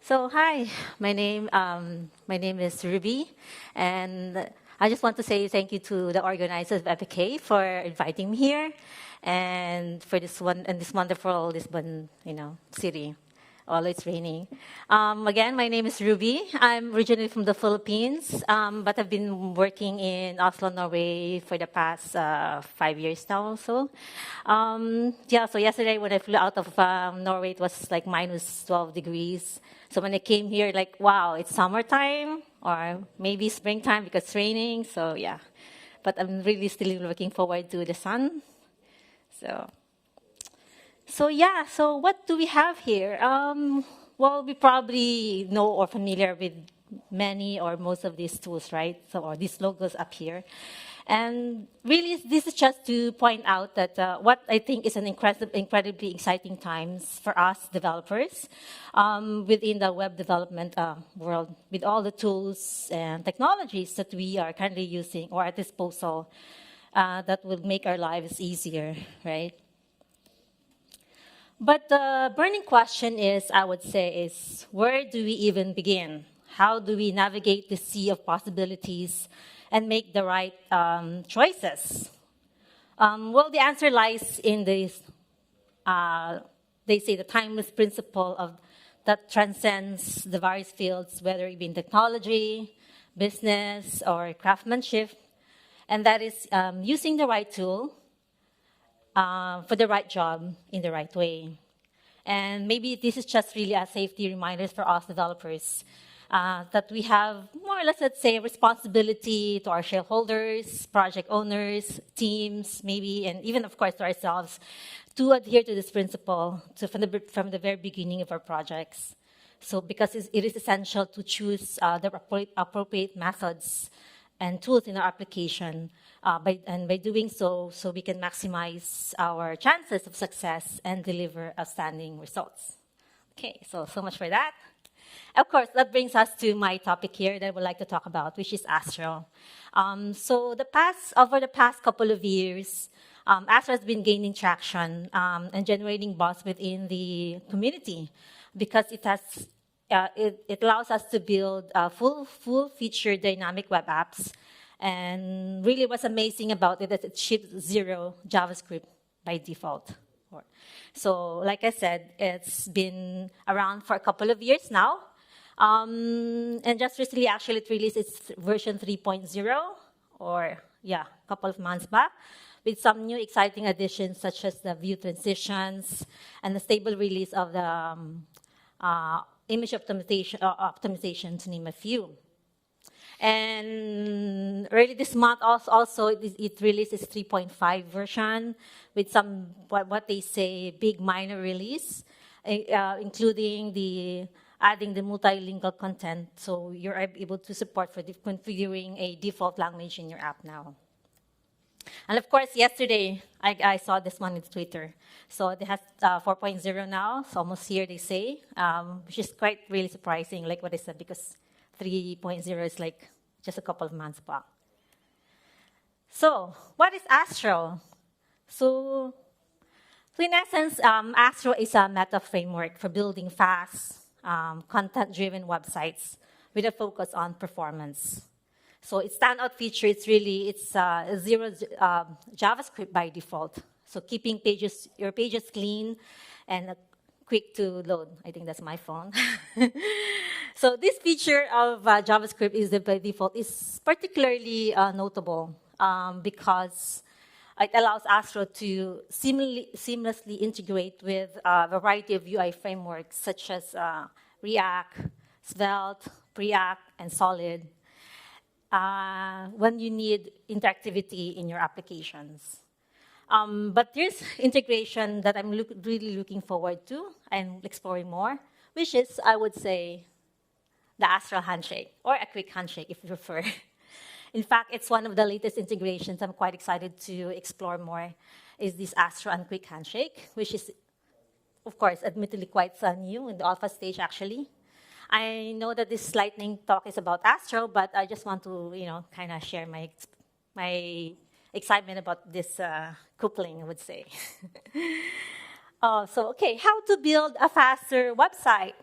So hi, my name is Ruby, and I just want to say thank you to the organizers of EPK for inviting me here, and for this wonderful Lisbon, city. Although it's raining. Again, my name is Ruby. I'm originally from the Philippines, but I've been working in Oslo, Norway for the past 5 years now also. So yesterday when I flew out of Norway, it was like minus 12 degrees. So when I came here, like, wow, it's summertime or maybe springtime because it's raining. So yeah, but I'm really still looking forward to the sun. So. So what do we have here? Well, we probably know or familiar with many or most of these tools, right? Or these logos up here. And really, this is just to point out that what I think is an incredibly exciting times for us developers within the web development world, with all the tools and technologies that we are currently using or at disposal that will make our lives easier, right? But the burning question is, I would say, is where do we even begin? How do we navigate the sea of possibilities and make the right choices? Well, the answer lies in this, they say, the timeless principle of that transcends the various fields, whether it be in technology, business, or craftsmanship, and that is using the right tool for the right job in the right way. And maybe this is just really a safety reminder for us developers that we have more or less, let's say, responsibility to our shareholders, project owners, teams, maybe, and even, of course, to ourselves to adhere to this principle from the very beginning of our projects. So because it is essential to choose the appropriate methods and tools in our application. By doing so we can maximize our chances of success and deliver outstanding results. Okay, so much for that. Of course, that brings us to my topic here that I would like to talk about, which is Astro. Over the past couple of years, Astro has been gaining traction and generating buzz within the community because it allows us to build full-feature dynamic web apps. And really what's amazing about it is it ships Zero-JavaScript by default. So like I said, it's been around for a couple of years now. And just recently, actually, it released its version 3.0, a couple of months back, with some new exciting additions such as the view transitions and the stable release of the image optimization, to name a few. And early this month, also it released its 3.5 version with some, what they say, big minor release, including adding the multilingual content, so you're able to support for configuring a default language in your app now. And of course, yesterday, I saw this one on Twitter. So it has 4.0 now, so almost here, they say, which is quite really surprising, like what I said, because 3.0 is like just a couple of months back. So what is Astro? So in essence, Astro is a meta framework for building fast, content-driven websites with a focus on performance. So its standout feature is really it's zero JavaScript by default. So keeping your pages clean and quick to load. I think that's my phone. So this feature of JavaScript by default is particularly notable because it allows Astro to seamlessly integrate with a variety of UI frameworks such as React, Svelte, Preact, and Solid when you need interactivity in your applications. But there's integration that I'm really looking forward to and exploring more, which is, I would say, the Astro handshake, or a quick handshake if you prefer. In fact, it's one of the latest integrations I'm quite excited to explore more, is this Astro and quick handshake, which is, of course, admittedly quite new in the alpha stage, actually. I know that this lightning talk is about Astro, but I just want to, kind of share my excitement about this coupling, I would say. Okay, how to build a faster website?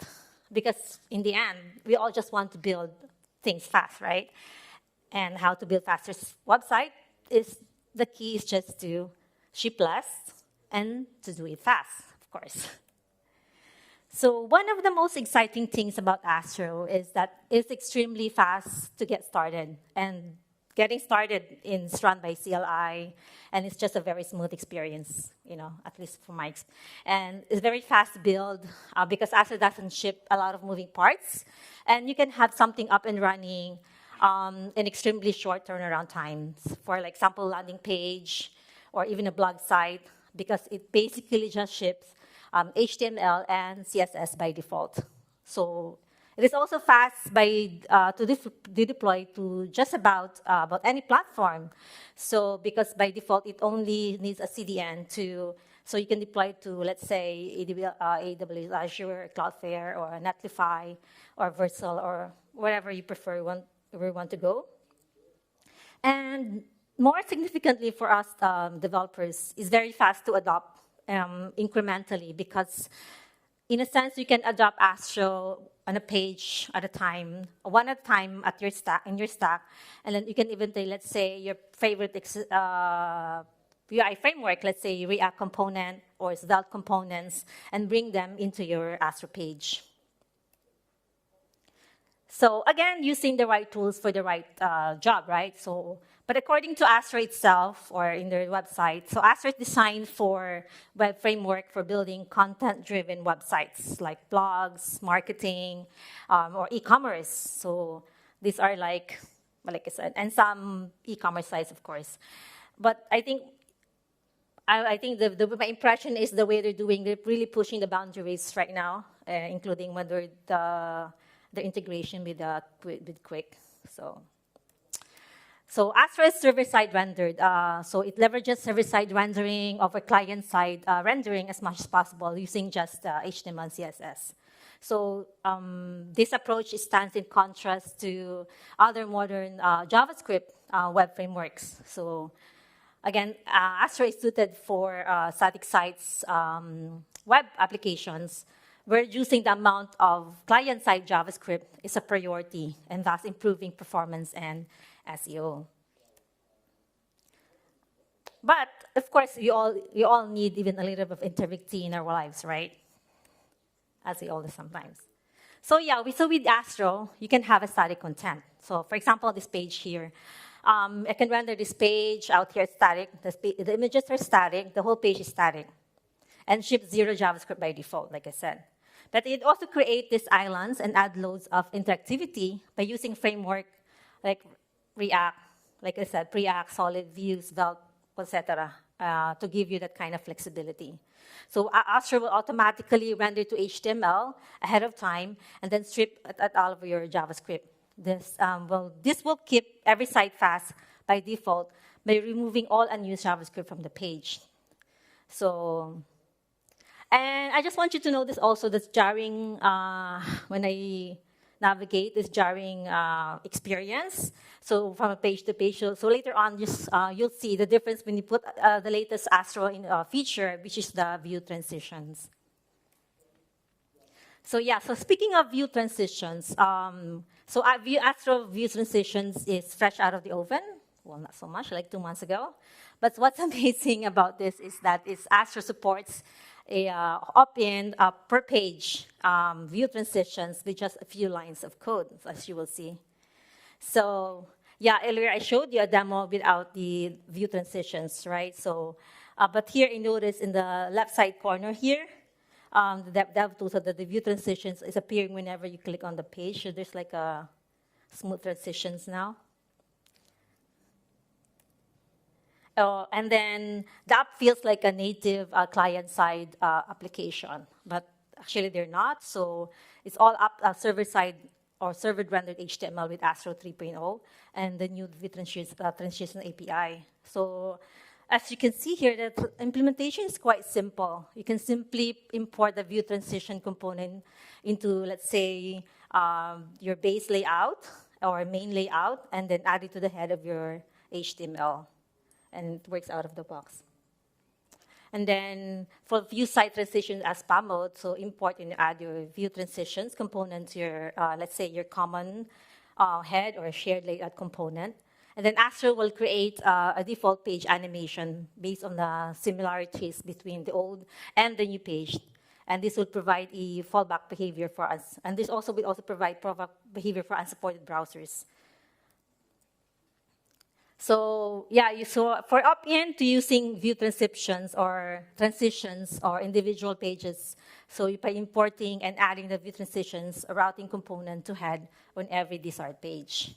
because in the end, we all just want to build things fast, right? And how to build faster website is the key is just to ship less and to do it fast, of course. So one of the most exciting things about Astro is that it's extremely fast to get started. And getting started is run by CLI, and it's just a very smooth experience, at least for my experience. And it's very fast to build because Astro doesn't ship a lot of moving parts. And you can have something up and running in extremely short turnaround times for like sample landing page or even a blog site, because it basically just ships HTML and CSS by default. So it is also fast to deploy to just about any platform. So because by default, it only needs a CDN so you can deploy to, let's say, AWS, Azure, Cloudflare, or Netlify, or Versal, or wherever you prefer, where you want to go. And more significantly for us developers, it's very fast to adopt incrementally, because in a sense, you can adopt Astro on a page at a time, one at a time in your stack, and then you can even take, let's say, your favorite UI framework, let's say React component or Svelte components, and bring them into your Astro page. So again, using the right tools for the right job, right? But according to Astro itself, or in their website, so Astro is designed for web framework for building content-driven websites like blogs, marketing, or e-commerce. So these are like I said, and some e-commerce sites, of course. But I think my impression is the way they're really pushing the boundaries right now, including whether the integration with Quick. So Astro is server-side rendered. So it leverages server-side rendering over client-side rendering as much as possible using just HTML and CSS. So this approach stands in contrast to other modern JavaScript web frameworks. So again, Astro is suited for static sites, web applications, where reducing the amount of client-side JavaScript is a priority, and thus improving performance and SEO. But of course, we all need even a little bit of interactivity in our lives, right? As we all do sometimes. So with Astro, you can have a static content. So for example, this page here, I can render this page out here static. The images are static. The whole page is static, and ship Zero-JavaScript by default, like I said. But it also creates these islands and add loads of interactivity by using framework like React, like I said, Preact, Solid, Vue, Svelte, etc., to give you that kind of flexibility. So Astro will automatically render to HTML ahead of time and then strip at all of your JavaScript. This will keep every site fast by default by removing all unused JavaScript from the page. And I just want you to notice also this jarring, when I navigate, this jarring experience. So from a page to page. So later on, you'll see the difference when you put the latest Astro feature, which is the view transitions. So speaking of view transitions, Astro view transitions is fresh out of the oven. Well, not so much, like 2 months ago. But what's amazing about this is that Astro supports a opt-in per page view transitions with just a few lines of code, as you will see. So earlier I showed you a demo without the view transitions, right? So, but here you notice in the left side corner here, the dev tool, so that the view transitions is appearing whenever you click on the page. So there's like a smooth transitions now. And then the app feels like a native client-side application, but actually they're not. So it's all server-side or server-rendered HTML with Astro 3.0 and the new view transition API. So as you can see here, the implementation is quite simple. You can simply import the view transition component into, let's say, your base layout or main layout, and then add it to the head of your HTML. And it works out of the box. And then for view side transitions as PAM mode, so import and add your view transitions component to your, let's say, your common head or shared layout component. And then Astro will create a default page animation based on the similarities between the old and the new page. And this will provide a fallback behavior for us. And this also will also provide fallback behavior for unsupported browsers. So yeah, so for opt-in to using view transitions or individual pages, so by importing and adding the view transitions, a routing component to head on every desired page.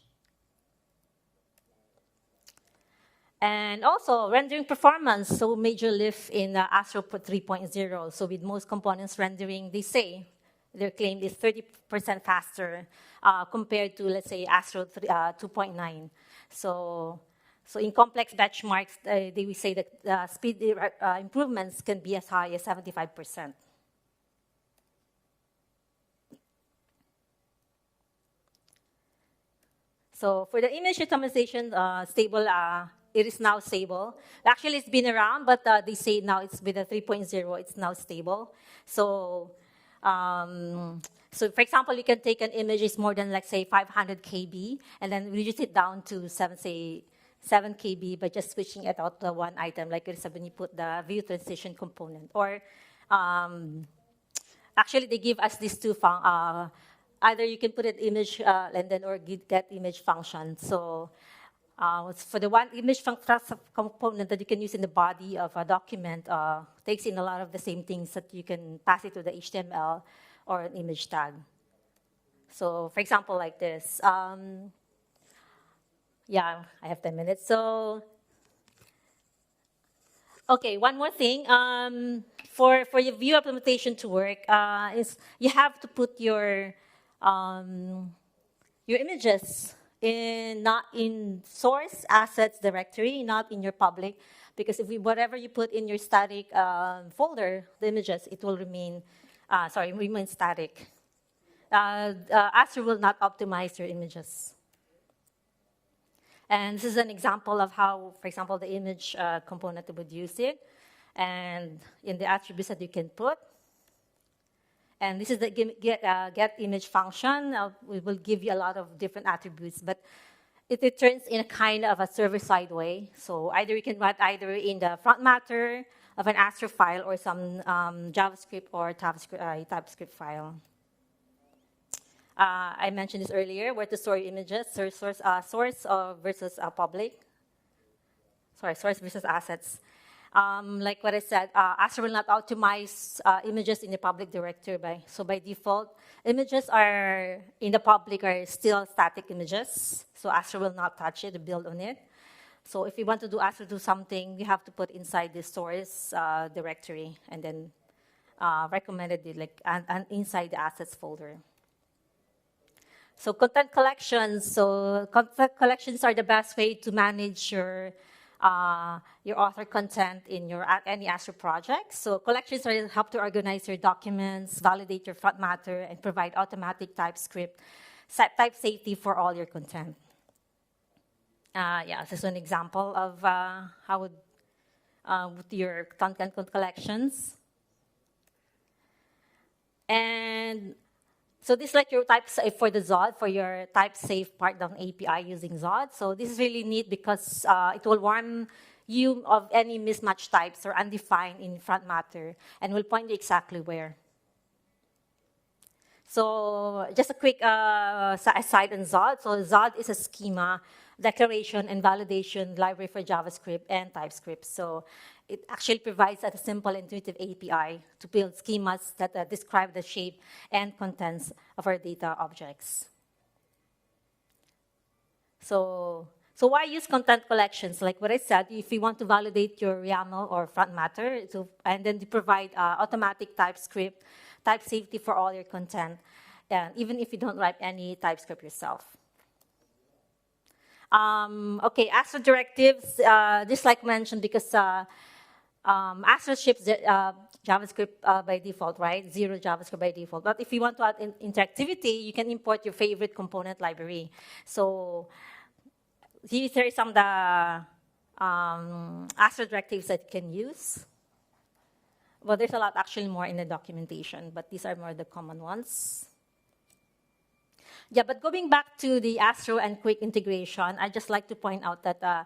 And also rendering performance, so major lift in Astro 3.0. So with most components rendering, they say their claim is 30% faster compared to, let's say, Astro 2.9. So in complex benchmarks, they will say that speed improvements can be as high as 75%. So for the image optimization, stable, it is now stable. Actually, it's been around, but they say now it's with a 3.0, it's now stable. So for example, you can take an image is more than, like, say, 500 KB, and then reduce it down to 7 KB by just switching it out to one item, like when you put the view transition component. Or actually, they give us these two functions. Either you can put an image and then or get image function. So for the one image component that you can use in the body of a document, takes in a lot of the same things that you can pass it to the HTML or an image tag. So for example, like this. Yeah, I have 10 minutes. So, okay, one more thing. For your view implementation to work, is you have to put your images not in source assets directory, not in your public, because whatever you put in your static folder, the images, it will remain static. Astro will not optimize your images. And this is an example of how, for example, the image component would use it, and in the attributes that you can put. And this is the get image function. We will give you a lot of different attributes, but it returns in a kind of a server-side way. So either you can write either in the front matter of an Astro file or some JavaScript or TypeScript file. I mentioned this earlier, where to store images, source versus public. Sorry, source versus assets. Like what I said, Astro will not optimize images in the public directory. So by default, images are in the public are still static images. So Astro will not touch it, build on it. So if you want to do Astro do something, you have to put inside the source directory, and then recommended and inside the assets folder. So content collections. So content collections are the best way to manage your author content in any Astro project. So collections help to organize your documents, validate your front matter, and provide automatic TypeScript type safety for all your content. This is an example of how with your content collections. And so this is like your type safe for the Zod, for your type safe part down API using Zod. So this is really neat because it will warn you of any mismatched types or undefined in front matter, and will point you exactly where. So just a quick aside on Zod. So Zod is a schema, declaration, and validation library for JavaScript and TypeScript. So it actually provides a simple, intuitive API to build schemas that describe the shape and contents of our data objects. So why use content collections? Like what I said, if you want to validate your YAML or front matter, and then to provide automatic TypeScript, type safety for all your content, even if you don't write any TypeScript yourself. Okay, Astro directives, just like mentioned, because Astro ships JavaScript by default, right? Zero-JavaScript by default. But if you want to add interactivity, you can import your favorite component library. So here are some of the Astro directives that you can use. Well, there's a lot actually more in the documentation, but these are more the common ones. Yeah, but going back to the Astro and Quick integration, I'd just like to point out that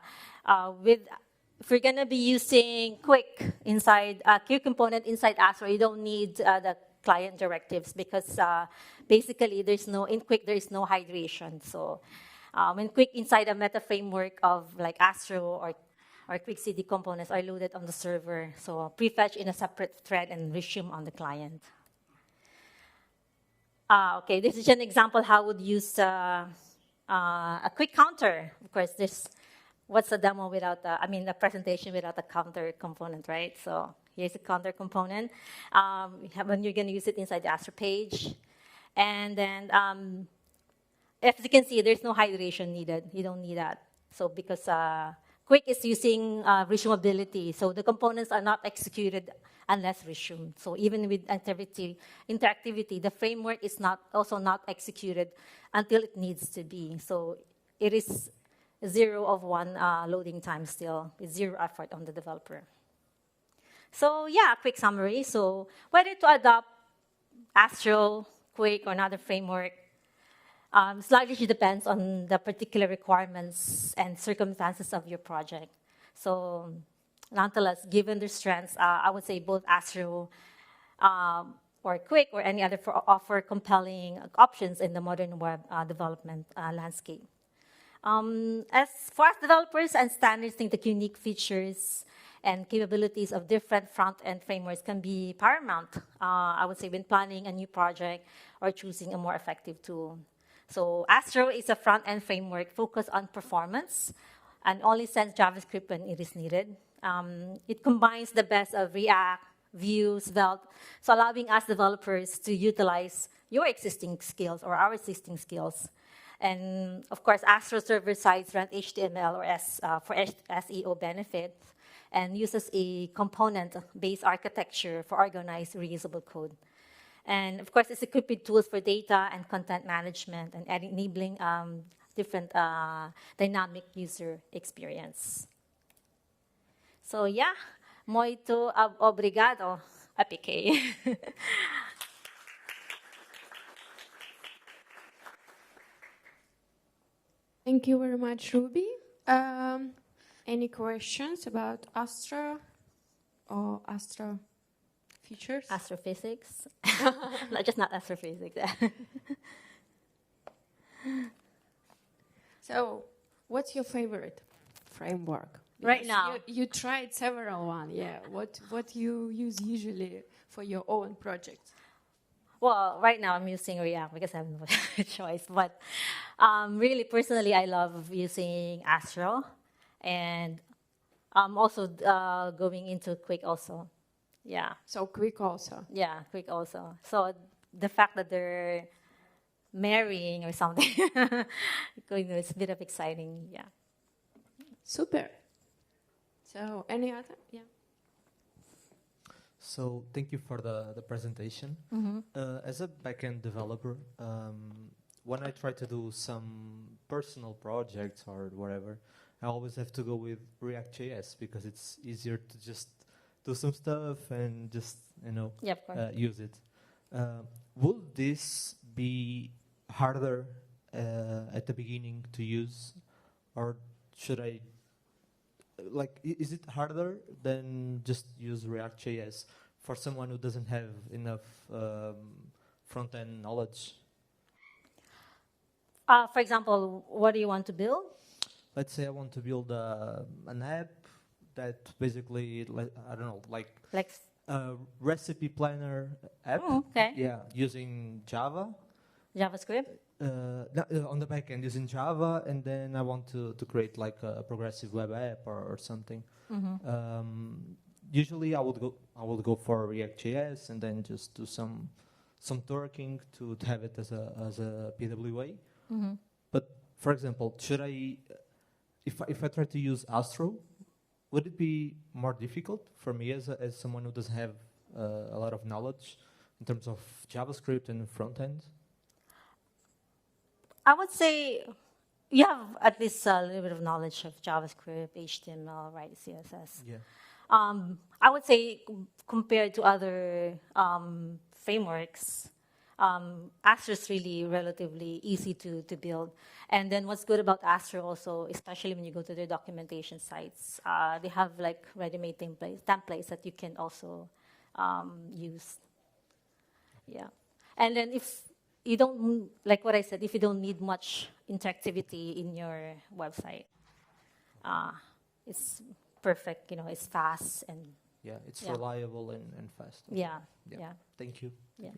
if we're going to be using Quick inside Quick component inside Astro, you don't need the client directives because basically in Quick there is no hydration. So when Quick inside a meta framework of like Astro or Quick CD components are loaded on the server, so prefetch in a separate thread and resume on the client. Okay, this is an example how I would use a quick counter. Of course, what's a demo without a presentation without a counter component, right? So here's a counter component. When you're going to use it inside the Astro page. And then, as you can see, there's no hydration needed. You don't need that. So because Quick is using resumability, so the components are not executed unless resumed. So even with interactivity, the framework is also not executed until it needs to be. So it is 0 of 1 loading time still, with 0 effort on the developer. So yeah, quick summary. So whether to adopt Astro, Quick, or another framework, slightly depends on the particular requirements and circumstances of your project. So nonetheless, given their strengths, I would say both Astro or Quick or any other offer compelling options in the modern web development landscape. As far as developers understand the unique features and capabilities of different front-end frameworks can be paramount, I would say, when planning a new project or choosing a more effective tool. So Astro is a front-end framework focused on performance and only sends JavaScript when it is needed. It combines the best of React, Vue, Svelte, so allowing us developers to utilize your existing skills or our existing skills. And of course, Astro server sides run HTML or for SEO benefits and uses a component-based architecture for organized, reusable code. And of course, it's equipped with tools for data and content management and enabling different dynamic user experience. So yeah, muito obrigado, APK. Thank you very much, Ruby. Any questions about Astro or Astro features? Astrophysics. Just not astrophysics. So, what's your favorite framework? Right now. You tried several ones, yeah. What you use usually for your own projects? Well, right now I'm using React because I have no choice. But really, personally, I love using Astro. And I'm also going into Quick also. Yeah. So Quick also? Yeah, Quick also. So the fact that they're marrying or something, it's a bit of exciting, yeah. Super. So any other? Yeah. So thank you for the presentation. Mm-hmm. As a backend developer, when I try to do some personal projects or whatever, I always have to go with React.js because it's easier to just do some stuff and just, use it. Will this be harder at the beginning to use, or should I, is it harder than just use React.js for someone who doesn't have enough front-end knowledge? For example, what do you want to build? Let's say I want to build an app that basically, I don't know, like a recipe planner app. Oh, okay. Yeah, using Java. JavaScript? On the back end using Java, and then I want to create like a progressive web app or something. Mm-hmm. Usually I would go for React.js and then just do some twerking to have it as a PWA. Mm-hmm. But for example, should I, if I try to use Astro, would it be more difficult for me as someone who doesn't have a lot of knowledge in terms of JavaScript and front end? I would say you have at least a little bit of knowledge of JavaScript, HTML, right, CSS. Yeah. I would say compared to other frameworks, Astro is really relatively easy to build. And then what's good about Astro also, especially when you go to their documentation sites, they have like ready-made templates that you can also use. Yeah. And then if you don't, like what I said, if you don't need much interactivity in your website, it's perfect, it's fast and Yeah, it's Yeah. reliable and fast. yeah, Yeah. yeah, Thank you. yeah.